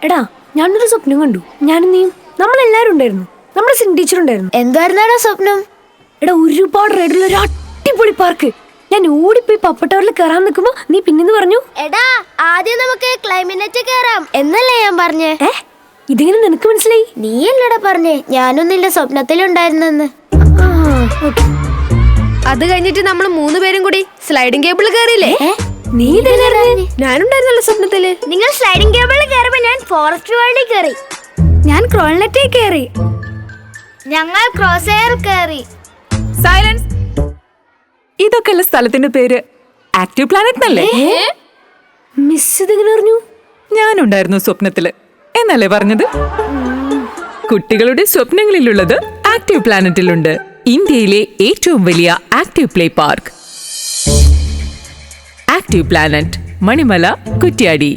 എടാ ഞാനൊരു സ്വപ്നം കണ്ടു. ഞാനും നീയും നമ്മളെല്ലാരും ഉണ്ടായിരുന്നു. നമ്മുടെ സിംഗ് ടീച്ചർ ഉണ്ടായിരുന്നു. എന്തായിരുന്നാടാ സ്വപ്നം? എടാ ഒരുപാട് റൈഡുള്ള ഒരു അടിപൊളി പാർക്ക്. ഞാൻ ഓടിപ്പോയി പപ്പട്ടവറിൽ കയറാൻ നിൽക്കുമ്പോ നീ പിന്നെന്ന് പറഞ്ഞു, എടാ ആദ്യം നമുക്ക് ക്ലൈമറ്റ് കയറാം എന്നല്ലേ ഞാൻ പറഞ്ഞേ? ഇതെങ്ങനെ നിനക്ക് മനസ്സിലായി? നീയല്ലടാ പറഞ്ഞേ, ഞാനൊന്നില്ല സ്വപ്നത്തിലുണ്ടായിരുന്നെന്ന്. അത് കഴിഞ്ഞിട്ട് നമ്മൾ 3 പേരും കൂടി സ്ലൈഡിംഗ് കേബിൾ കയറിയില്ലേ? നീ ഞാനുണ്ടായിരുന്നല്ലോ സ്വപ്നത്തില്. നിങ്ങൾ സ്ലൈഡിംഗ് കേബിളിൽ കയറിയപ്പോ ഞാൻ ഫോറസ്റ്റ് വേൾഡിൽ കയറി. ഞാൻ ക്രോൾനെറ്റേ കയറി. ഞങ്ങൾ ക്രോസ് എയർ കയറി. സൈലൻസ്. ഇതൊക്കെയുള്ള സ്ഥലത്തിന്റെ പേര് ആക്റ്റീവ് പ്ലാനറ്റ് എന്നല്ലേ? മിസ് ഇതെങ്ങനെ അറിഞ്ഞു? ഞാനുണ്ടായിരുന്നു സ്വപ്നത്തില് എന്നല്ലേ പറഞ്ഞത്? കുട്ടികളുടെ സ്വപ്നങ്ങളിലുള്ളത് ആക്റ്റീവ് പ്ലാനറ്റിലുണ്ട്. ഇന്ത്യയിലെ ഏറ്റവും വലിയ active play park active planet, Manimala, Kuttiadi.